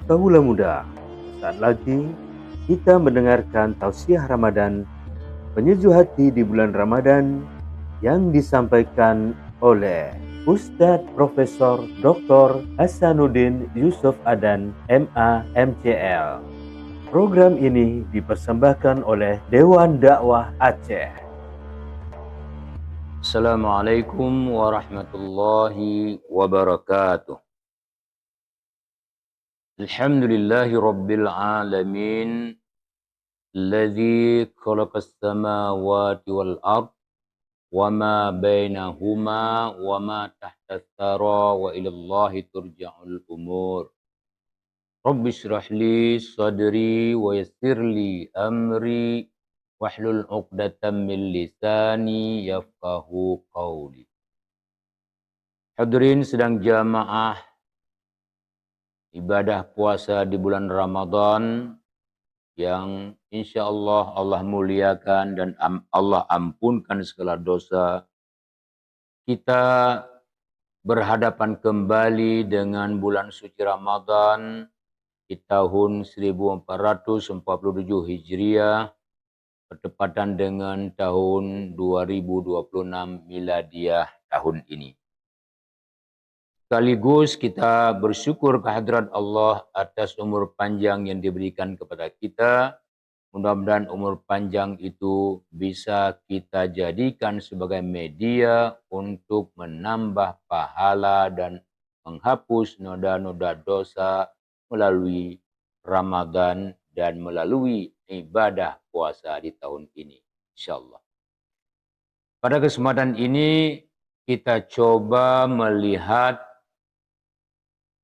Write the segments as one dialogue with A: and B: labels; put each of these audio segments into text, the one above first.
A: Kawula muda, saat lagi kita mendengarkan tausiah Ramadan, penyejuk hati di bulan Ramadan yang disampaikan oleh Ustadz Profesor Dr. Hasanuddin Yusuf Adan, MA, MCL. Program ini dipersembahkan oleh Dewan Dakwah Aceh.
B: Assalamualaikum warahmatullahi wabarakatuh. Alhamdulillahi rabbil alamin. Alladzi khalaqas samawati wal ard wa ma bainahuma wa ma tahtas thara wa ilallahi turja'ul umur. Rabbi shrah li sadri wa yassir li amri wahlul 'uqdatam min lisani yafqahu qawli. Hadirin sedang jamaah ibadah puasa di bulan Ramadan yang insya Allah Allah muliakan dan Allah ampunkan segala dosa. Kita berhadapan kembali dengan bulan suci Ramadan di tahun 1447 Hijriah bertepatan dengan tahun 2026 Miladiah tahun ini. Sekaligus kita bersyukur kehadirat Allah atas umur panjang yang diberikan kepada kita. Mudah-mudahan umur panjang itu bisa kita jadikan sebagai media untuk menambah pahala dan menghapus noda-noda dosa melalui Ramadan dan melalui ibadah puasa di tahun ini. InsyaAllah. Pada kesempatan ini kita coba melihat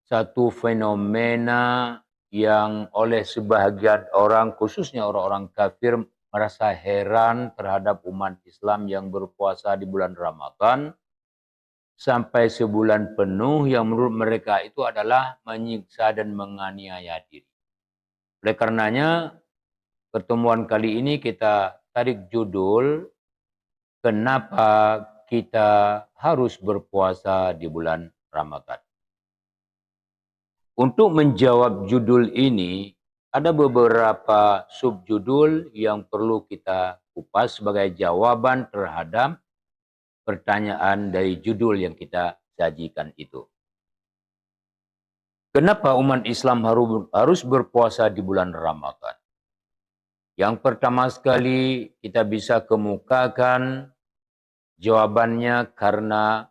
B: satu fenomena yang oleh sebahagian orang, khususnya orang-orang kafir, merasa heran terhadap umat Islam yang berpuasa di bulan Ramadan sampai sebulan penuh, yang menurut mereka itu adalah menyiksa dan menganiaya diri. Oleh karenanya, pertemuan kali ini kita tarik judul, kenapa kita harus berpuasa di bulan Ramadan. Untuk menjawab judul ini, ada beberapa subjudul yang perlu kita kupas sebagai jawaban terhadap pertanyaan dari judul yang kita sajikan itu. Kenapa umat Islam harus berpuasa di bulan Ramadan? Yang pertama sekali kita bisa kemukakan jawabannya karena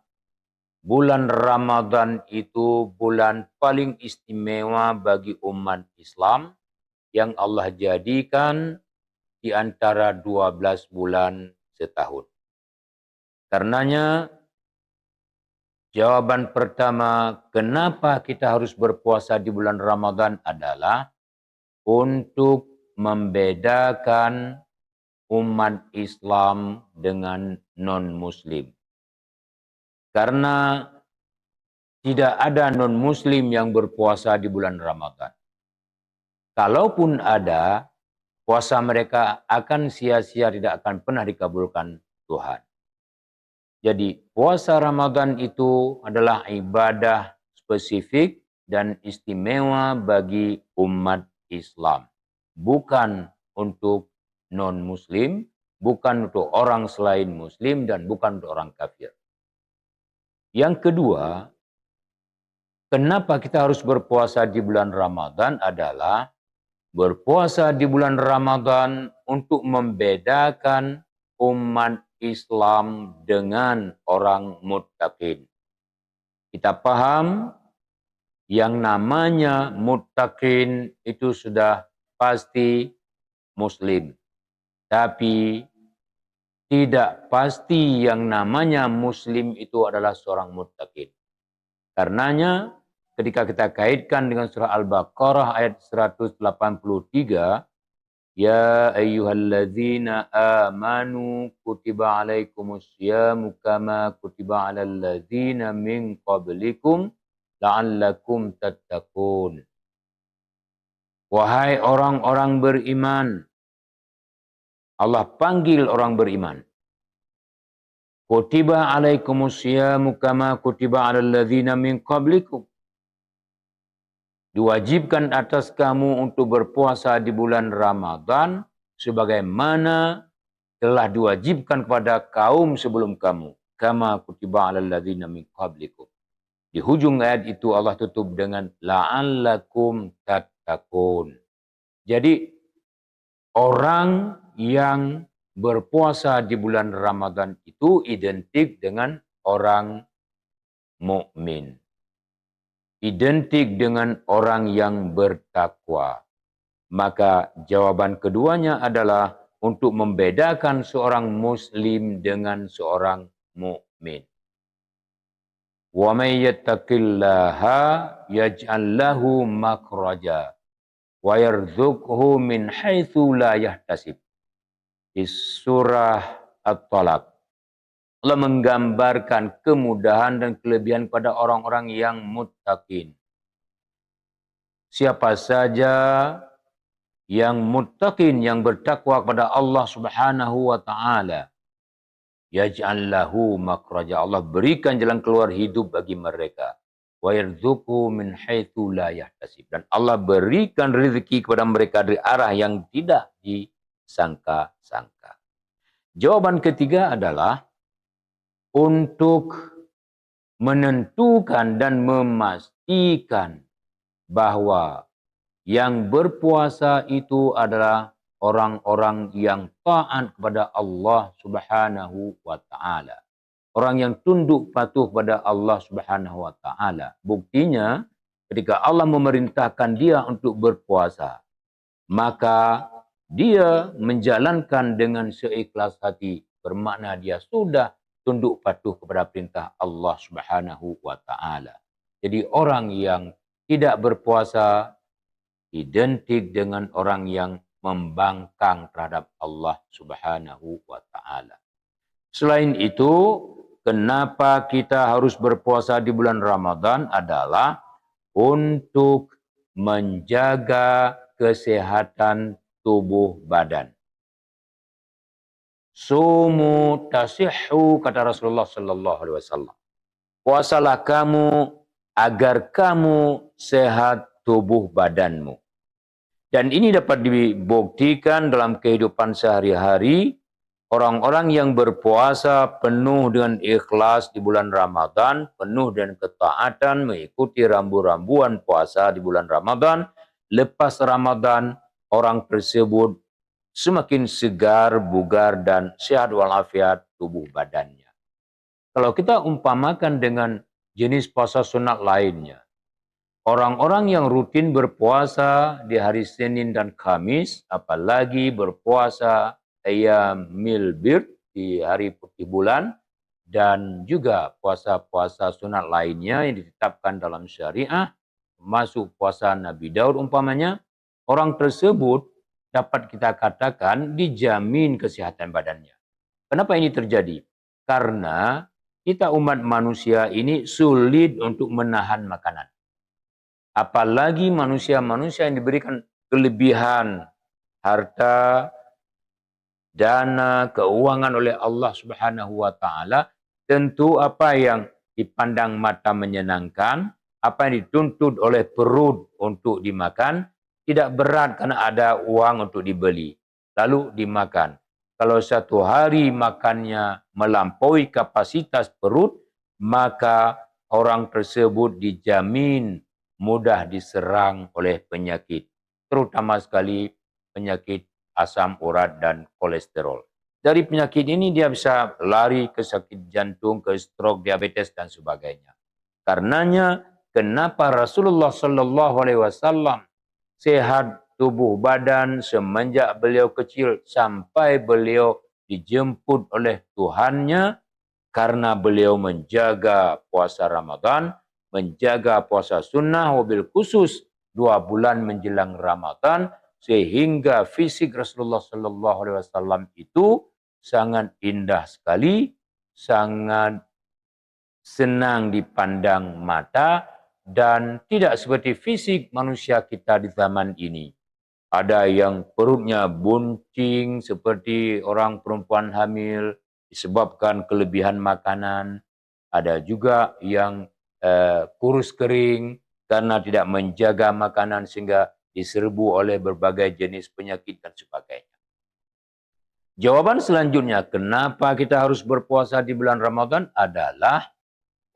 B: bulan Ramadan itu bulan paling istimewa bagi umat Islam yang Allah jadikan di antara 12 bulan setahun. Karenanya, jawaban pertama kenapa kita harus berpuasa di bulan Ramadan adalah untuk membedakan umat Islam dengan non-Muslim. Karena tidak ada non-Muslim yang berpuasa di bulan Ramadan. Kalaupun ada, puasa mereka akan sia-sia, tidak akan pernah dikabulkan Tuhan. Jadi puasa Ramadan itu adalah ibadah spesifik dan istimewa bagi umat Islam. Bukan untuk non-Muslim, bukan untuk orang selain Muslim, dan bukan untuk orang kafir. Yang kedua, kenapa kita harus berpuasa di bulan Ramadan adalah berpuasa di bulan Ramadan untuk membedakan umat Islam dengan orang muttaqin. Kita paham yang namanya muttaqin itu sudah pasti Muslim. Tapi tidak pasti yang namanya Muslim itu adalah seorang muttaqin. Karenanya ketika kita kaitkan dengan surah Al-Baqarah ayat 183, ya ayyuhalladzina amanu kutiba alaikumusyamu kama kutiba alal ladzina min qablikum la'allakum tattaqun. Wahai orang-orang beriman, Allah panggil orang beriman. Kutiba alaikumusyamu kama kutiba alal ladzina min qablikum. Diwajibkan atas kamu untuk berpuasa di bulan Ramadan sebagaimana telah diwajibkan kepada kaum sebelum kamu. Kama kutiba 'alal ladzina min qablikum. Di hujung ayat itu Allah tutup dengan la'allakum tattaqun. Jadi orang yang berpuasa di bulan Ramadan itu identik dengan orang mukmin. Identik dengan orang yang bertakwa. Maka jawaban keduanya adalah untuk membedakan seorang muslim dengan seorang mukmin. Wa may yattaqillaha yaj'al lahu makhraja wa yarzuqhu min haitsu la yahtasib. Di surah At-Talaq, Allah menggambarkan kemudahan dan kelebihan pada orang-orang yang muttaqin. Siapa saja yang muttaqin, yang bertakwa kepada Allah Subhanahu wa taala, yaj'al lahu makhraja, Allah berikan jalan keluar hidup bagi mereka. Wa yarzuqhu min haitsu la yahtasib, dan Allah berikan rezeki kepada mereka dari arah yang tidak disangka-sangka. Jawaban ketiga adalah untuk menentukan dan memastikan bahwa yang berpuasa itu adalah orang-orang yang taat kepada Allah Subhanahu wa taala. Orang yang tunduk patuh kepada Allah Subhanahu wa taala. Buktinya ketika Allah memerintahkan dia untuk berpuasa, maka dia menjalankan dengan seikhlas hati, bermakna dia sudah tunduk patuh kepada perintah Allah Subhanahu wa taala. Jadi orang yang tidak berpuasa identik dengan orang yang membangkang terhadap Allah Subhanahu wa taala. Selain itu, kenapa kita harus berpuasa di bulan Ramadan adalah untuk menjaga kesehatan tubuh badan. Sumu tasihhu, kata Rasulullah sallallahu alaihi wasallam. Puasalah kamu agar kamu sehat tubuh badanmu. Dan ini dapat dibuktikan dalam kehidupan sehari-hari. Orang-orang yang berpuasa penuh dengan ikhlas di bulan Ramadan, penuh dengan ketaatan, mengikuti rambu-rambuan puasa di bulan Ramadan. Lepas Ramadan, orang tersebut semakin segar, bugar, dan sehat walafiat tubuh badannya. Kalau kita umpamakan dengan jenis puasa sunat lainnya, orang-orang yang rutin berpuasa di hari Senin dan Kamis, apalagi berpuasa Ayyamil Bir di hari putih bulan, dan juga puasa-puasa sunat lainnya yang ditetapkan dalam syariah, termasuk puasa Nabi Daud umpamanya, orang tersebut dapat kita katakan dijamin kesehatan badannya. Kenapa ini terjadi? Karena kita umat manusia ini sulit untuk menahan makanan. Apalagi manusia-manusia yang diberikan kelebihan harta, dana, keuangan oleh Allah Subhanahu wa taala, tentu apa yang dipandang mata menyenangkan, apa yang dituntut oleh perut untuk dimakan, tidak berat karena ada uang untuk dibeli, lalu dimakan. Kalau satu hari makannya melampaui kapasitas perut, maka orang tersebut dijamin mudah diserang oleh penyakit, terutama sekali penyakit asam urat dan kolesterol. Dari penyakit ini dia bisa lari ke sakit jantung, ke stroke, diabetes, dan sebagainya. Karenanya, kenapa Rasulullah Sallallahu Alaihi Wasallam sehat tubuh badan semenjak beliau kecil sampai beliau dijemput oleh Tuhannya, karena beliau menjaga puasa Ramadan, menjaga puasa sunnah, wabil khusus 2 bulan menjelang Ramadan, sehingga fisik Rasulullah Sallallahu Alaihi Wasallam itu sangat indah sekali, sangat senang dipandang mata, dan tidak seperti fisik manusia kita di zaman ini. Ada yang perutnya buncing seperti orang perempuan hamil disebabkan kelebihan makanan. Ada juga yang kurus kering karena tidak menjaga makanan sehingga diserbu oleh berbagai jenis penyakit dan sebagainya. Jawaban selanjutnya, kenapa kita harus berpuasa di bulan Ramadan adalah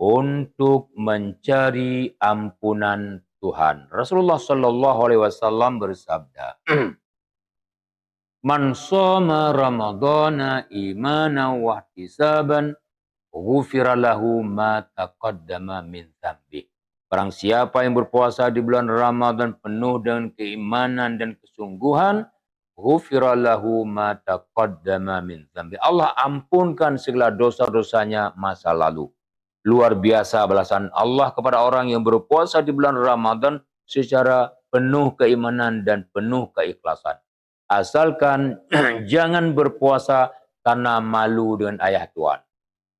B: untuk mencari ampunan Tuhan. Rasulullah Shallallahu Alaihi Wasallam bersabda, "Man shoma Ramadana imanan wa ihtisaban, ghufira lahu ma taqaddama min dzambi." Barang siapa yang berpuasa di bulan Ramadan penuh dengan keimanan dan kesungguhan, ghufira lahu ma taqaddama min dzambi. Allah ampunkan segala dosa-dosanya masa lalu. Luar biasa balasan Allah kepada orang yang berpuasa di bulan Ramadan secara penuh keimanan dan penuh keikhlasan. Asalkan jangan berpuasa karena malu dengan ayah tuan.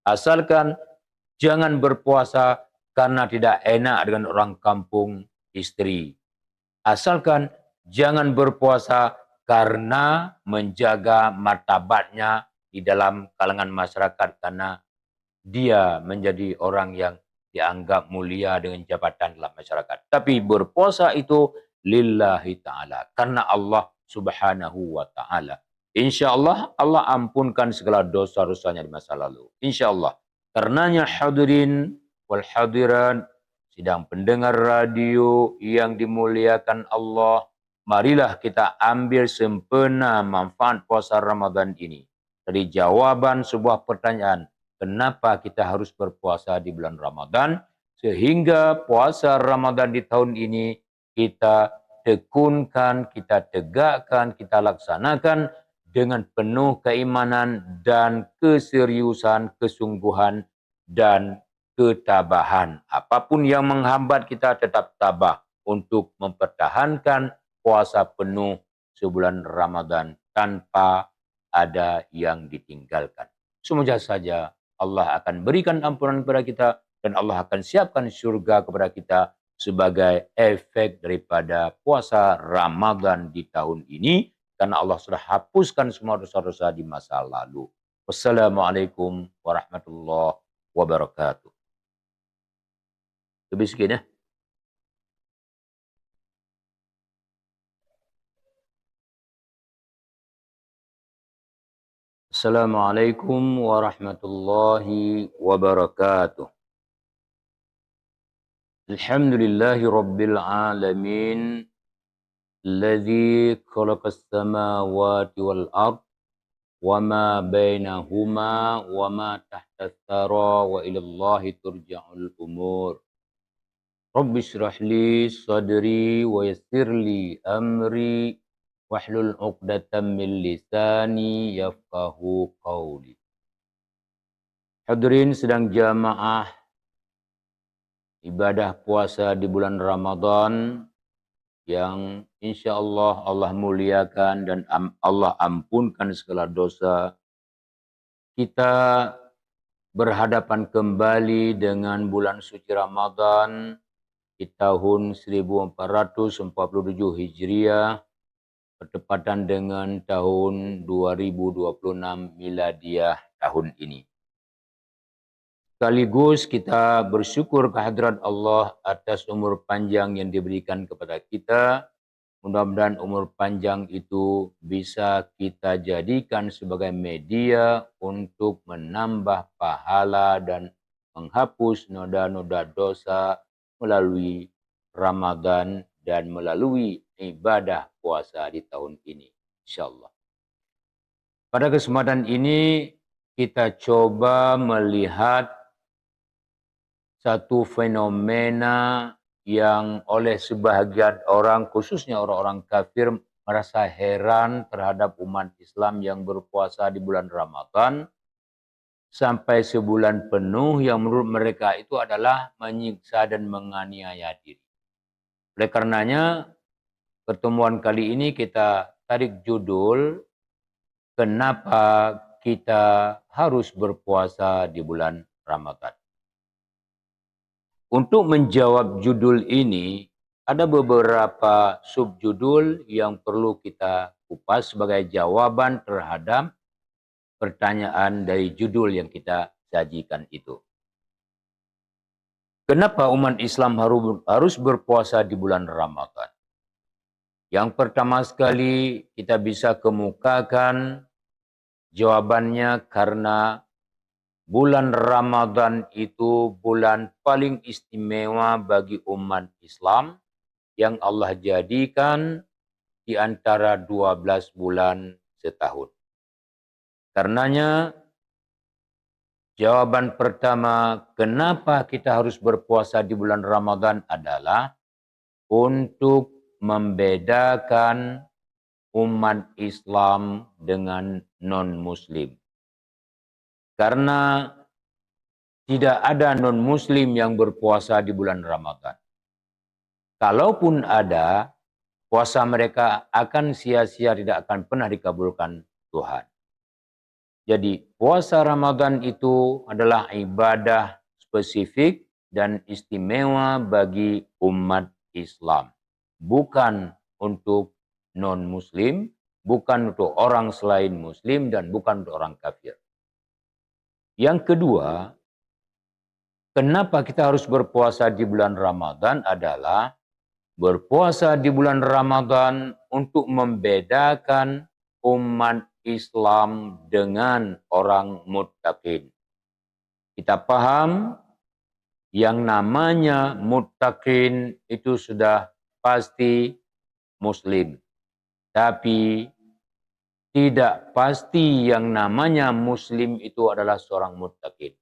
B: Asalkan jangan berpuasa karena tidak enak dengan orang kampung istri. Asalkan jangan berpuasa karena menjaga martabatnya di dalam kalangan masyarakat karena dia menjadi orang yang dianggap mulia dengan jabatan dalam masyarakat. Tapi berpuasa itu lillahi ta'ala. Karena Allah subhanahu wa ta'ala. Insya Allah, Allah ampunkan segala dosa-dosanya di masa lalu. Insya Allah. Karenanya hadirin wal hadiran, sidang pendengar radio yang dimuliakan Allah, marilah kita ambil sempena manfaat puasa Ramadan ini. Dari jawaban sebuah pertanyaan, kenapa kita harus berpuasa di bulan Ramadan? Sehingga puasa Ramadan di tahun ini kita tekunkan, kita tegakkan, kita laksanakan dengan penuh keimanan dan keseriusan, kesungguhan, dan ketabahan. Apapun yang menghambat kita tetap tabah untuk mempertahankan puasa penuh sebulan Ramadan tanpa ada yang ditinggalkan. Semoga saja Allah akan berikan ampunan kepada kita dan Allah akan siapkan surga kepada kita sebagai efek daripada puasa Ramadan di tahun ini karena Allah sudah hapuskan semua dosa-dosa di masa lalu. Wassalamualaikum warahmatullahi wabarakatuh. Lebih sekian ya. Assalamualaikum warahmatullahi wabarakatuh. Alhamdulillahi rabbil alamin. Alladzi khalaqas samawati wal ard wa ma bainahuma wa ma tahtas thara wa ilallahi turja'ul umur. Rabbi shrah li sadri wa yassir li amri wahlul 'uqdatam min lisani yafqahu qawli. Hadirin sedang jamaah ibadah puasa di bulan Ramadan yang insya Allah Allah muliakan dan Allah ampunkan segala dosa. Kita berhadapan kembali dengan bulan suci Ramadan di tahun 1447 Hijriah bertepatan dengan tahun 2026 Miladiah tahun ini. Sekaligus kita bersyukur kehadirat Allah atas umur panjang yang diberikan kepada kita. Mudah-mudahan umur panjang itu bisa kita jadikan sebagai media untuk menambah pahala dan menghapus noda-noda dosa melalui Ramadan dan melalui ibadah puasa di tahun ini, insyaallah. Pada kesempatan ini kita coba melihat satu fenomena yang oleh sebahagian orang, khususnya orang-orang kafir, merasa heran terhadap umat Islam yang berpuasa di bulan Ramadan sampai sebulan penuh yang menurut mereka itu adalah menyiksa dan menganiaya diri. Oleh karenanya, pertemuan kali ini kita tarik judul, kenapa kita harus berpuasa di bulan Ramadan. Untuk menjawab judul ini, ada beberapa subjudul yang perlu kita kupas sebagai jawaban terhadap pertanyaan dari judul yang kita sajikan itu. Kenapa umat Islam harus berpuasa di bulan Ramadan? Yang pertama sekali kita bisa kemukakan jawabannya karena bulan Ramadan itu bulan paling istimewa bagi umat Islam yang Allah jadikan di antara 12 bulan setahun. Karenanya jawaban pertama kenapa kita harus berpuasa di bulan Ramadan adalah untuk membedakan umat Islam dengan non-Muslim. Karena tidak ada non-Muslim yang berpuasa di bulan Ramadan. Kalaupun ada, puasa mereka akan sia-sia, tidak akan pernah dikabulkan Tuhan. Jadi puasa Ramadan itu adalah ibadah spesifik dan istimewa bagi umat Islam. Bukan untuk non-Muslim, bukan untuk orang selain Muslim, dan bukan untuk orang kafir. Yang kedua, kenapa kita harus berpuasa di bulan Ramadan adalah berpuasa di bulan Ramadan untuk membedakan umat Islam dengan orang muttaqin. Kita paham yang namanya muttaqin itu sudah pasti Muslim. Tapi tidak pasti yang namanya Muslim itu adalah seorang muttaqin.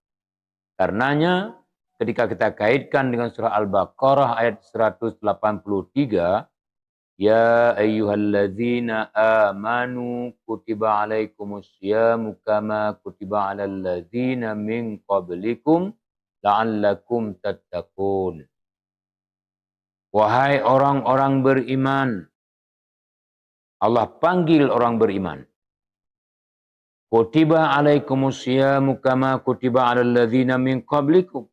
B: Karenanya ketika kita kaitkan dengan surah Al-Baqarah ayat 183, Ya ayyuhalladzina amanu kutiba alaikumus syamu kama kutiba alal ladzina min qablikum la'allakum tattaqun. Wahai orang-orang beriman, Allah panggil orang beriman. Kutiba alaikumus syamu kama kutiba alal ladzina min qablikum.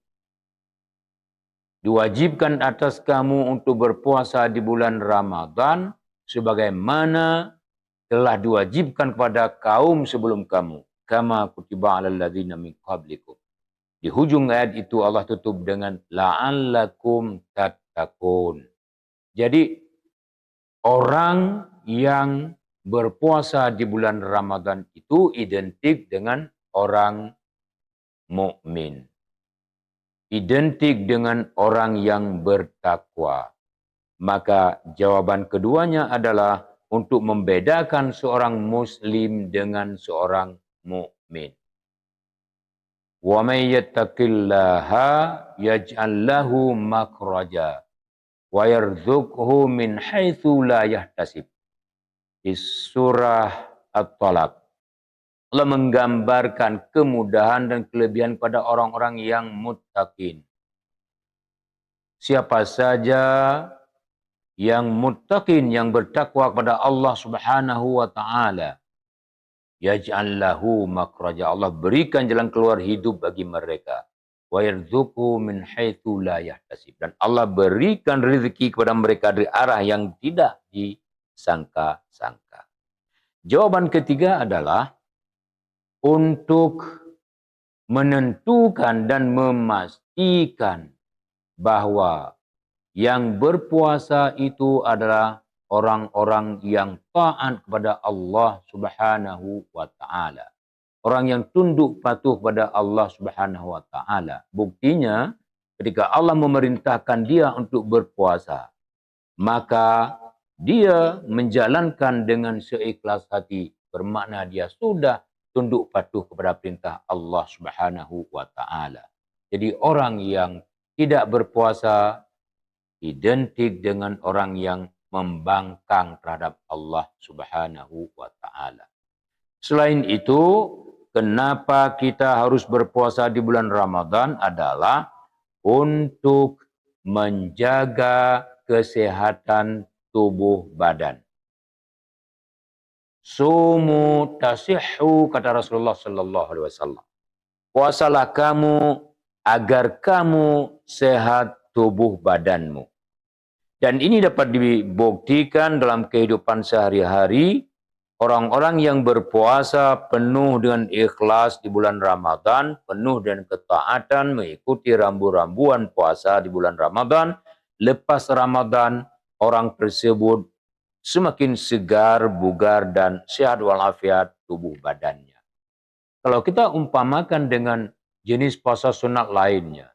B: Diwajibkan atas kamu untuk berpuasa di bulan Ramadan sebagaimana telah diwajibkan kepada kaum sebelum kamu. Kama kutiba alal ladzina min qablikum. Di hujung ayat itu Allah tutup dengan la'allakum tattaqun. Jadi orang yang berpuasa di bulan Ramadan itu identik dengan orang mukmin. Identik dengan orang yang bertakwa. Maka jawaban keduanya adalah untuk membedakan seorang Muslim dengan seorang mukmin. Wa may yattaqillaha yaj'al lahu makhraja wa yarzuqhu min haitsu la yahtasib. Di surah At-Talaq, Allah menggambarkan kemudahan dan kelebihan pada orang-orang yang muttaqin. Siapa saja yang muttaqin, yang bertakwa kepada Allah Subhanahu wa taala, yaj'al lahu makhraja, Allah berikan jalan keluar hidup bagi mereka. Wa yarzuqhu min haitsu la yahtasib, dan Allah berikan rezeki kepada mereka dari arah yang tidak disangka-sangka. Jawaban ketiga adalah untuk menentukan dan memastikan bahwa yang berpuasa itu adalah orang-orang yang taat kepada Allah Subhanahu wa taala. Orang yang tunduk patuh kepada Allah Subhanahu wa taala. Buktinya ketika Allah memerintahkan dia untuk berpuasa, maka dia menjalankan dengan seikhlas hati, bermakna dia sudah tunduk patuh kepada perintah Allah Subhanahu wa taala. Jadi orang yang tidak berpuasa identik dengan orang yang membangkang terhadap Allah Subhanahu wa taala. Selain itu, kenapa kita harus berpuasa di bulan Ramadan adalah untuk menjaga kesehatan tubuh badan. Sumu tasihhu, kata Rasulullah sallallahu alaihi wasallam. Puasalah kamu agar kamu sehat tubuh badanmu. Dan ini dapat dibuktikan dalam kehidupan sehari-hari Orang-orang yang berpuasa penuh dengan ikhlas di bulan Ramadan, penuh dengan ketaatan, mengikuti rambu-rambuan puasa di bulan Ramadan. Lepas Ramadan, orang tersebut semakin segar, bugar, dan sehat walafiat tubuh badannya. Kalau kita umpamakan dengan jenis puasa sunat lainnya,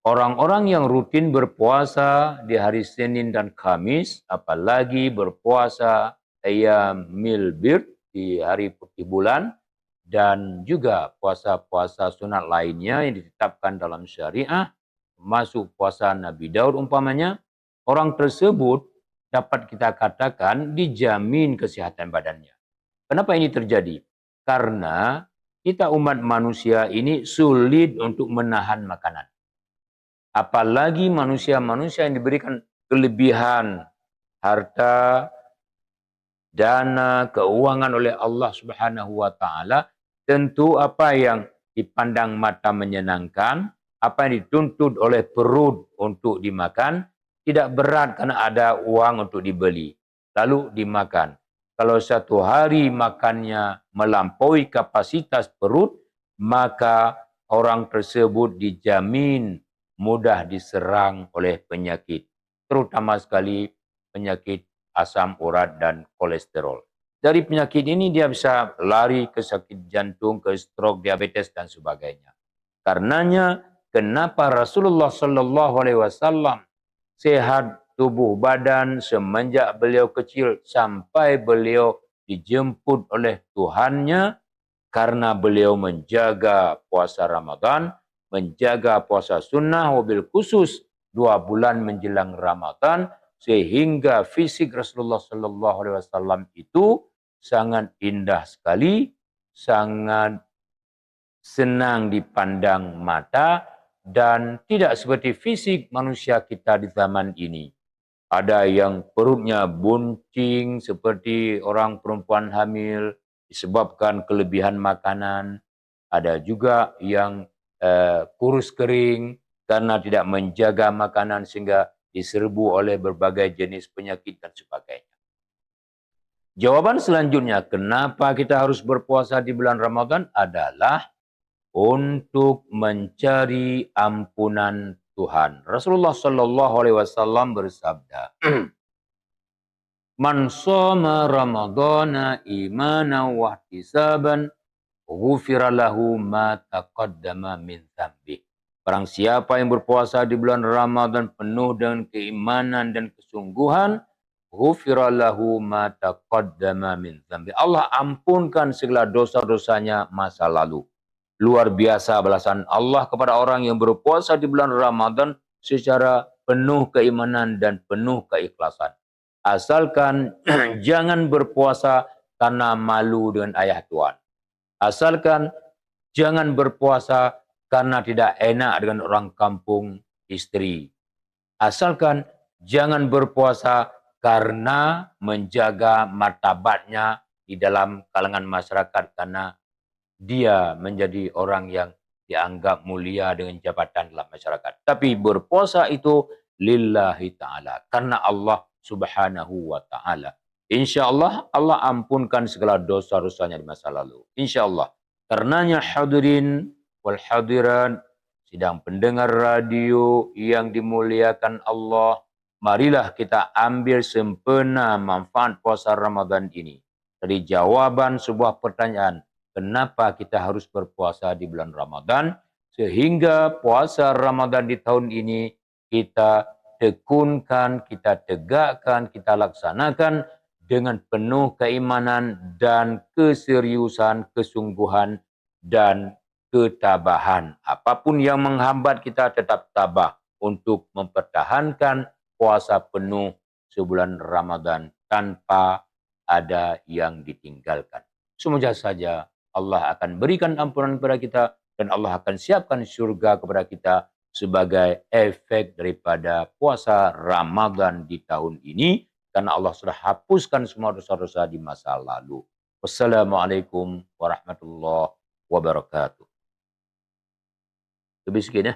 B: orang-orang yang rutin berpuasa di hari Senin dan Kamis, apalagi berpuasa Ayyamil Bir di hari putih bulan, dan juga puasa-puasa sunat lainnya yang ditetapkan dalam syariah, masuk puasa Nabi Daud umpamanya, orang tersebut dapat kita katakan dijamin kesehatan badannya. Kenapa ini terjadi? Karena kita umat manusia ini sulit untuk menahan makanan. Apalagi manusia-manusia yang diberikan kelebihan harta, dana, keuangan oleh Allah Subhanahu wa taala, tentu apa yang dipandang mata menyenangkan, apa yang dituntut oleh perut untuk dimakan, tidak berat karena ada uang untuk dibeli, lalu dimakan. Kalau satu hari makannya melampaui kapasitas perut, maka orang tersebut dijamin mudah diserang oleh penyakit, terutama sekali penyakit asam urat dan kolesterol. Dari penyakit ini dia bisa lari ke sakit jantung, ke stroke, diabetes dan sebagainya. Karenanya kenapa Rasulullah Sallallahu Alaihi Wasallam sehat tubuh badan semenjak beliau kecil sampai beliau dijemput oleh Tuhannya, karena beliau menjaga puasa Ramadan, menjaga puasa sunnah, wabil khusus 2 bulan menjelang Ramadan, sehingga fisik Rasulullah Sallallahu Alaihi Wasallam itu sangat indah sekali, sangat senang dipandang mata, dan tidak seperti fisik manusia kita di zaman ini. Ada yang perutnya buncing seperti orang perempuan hamil disebabkan kelebihan makanan. Ada juga yang kurus kering karena tidak menjaga makanan sehingga diserbu oleh berbagai jenis penyakit dan sebagainya. Jawaban selanjutnya, kenapa kita harus berpuasa di bulan Ramadan adalah untuk mencari ampunan Tuhan. Rasulullah Shallallahu Alaihi Wasallam bersabda, "Man shoma Ramadana imanan wa ihtisaban, ghufira lahu ma taqaddama min dzambi." Barang siapa yang berpuasa di bulan Ramadan penuh dengan keimanan dan kesungguhan, ghufira lahu ma taqaddama min dzambi. Allah ampunkan segala dosa-dosanya masa lalu. Luar biasa balasan Allah kepada orang yang berpuasa di bulan Ramadan secara penuh keimanan dan penuh keikhlasan. Asalkan jangan berpuasa karena malu dengan ayah tuan. Asalkan jangan berpuasa karena tidak enak dengan orang kampung istri. Asalkan jangan berpuasa karena menjaga martabatnya di dalam kalangan masyarakat karena dia menjadi orang yang dianggap mulia dengan jabatan dalam masyarakat. Tapi berpuasa itu lillahi ta'ala, karena Allah Subhanahu wa ta'ala. InsyaAllah Allah ampunkan segala dosa-dosanya di masa lalu. InsyaAllah. Karenanya hadirin wal hadirat, sidang pendengar radio yang dimuliakan Allah, marilah kita ambil sempena manfaat puasa Ramadan ini. Dari jawaban sebuah pertanyaan, kenapa kita harus berpuasa di bulan Ramadan? Sehingga puasa Ramadan di tahun ini kita tekunkan, kita tegakkan, kita laksanakan dengan penuh keimanan dan keseriusan, kesungguhan, dan ketabahan. Apapun yang menghambat kita tetap tabah untuk mempertahankan puasa penuh sebulan Ramadan tanpa ada yang ditinggalkan. Semoga saja Allah akan berikan ampunan kepada kita dan Allah akan siapkan surga kepada kita sebagai efek daripada puasa Ramadan di tahun ini, karena Allah sudah hapuskan semua dosa-dosa di masa lalu. Wassalamualaikum warahmatullahi wabarakatuh. Lebih sekian ya.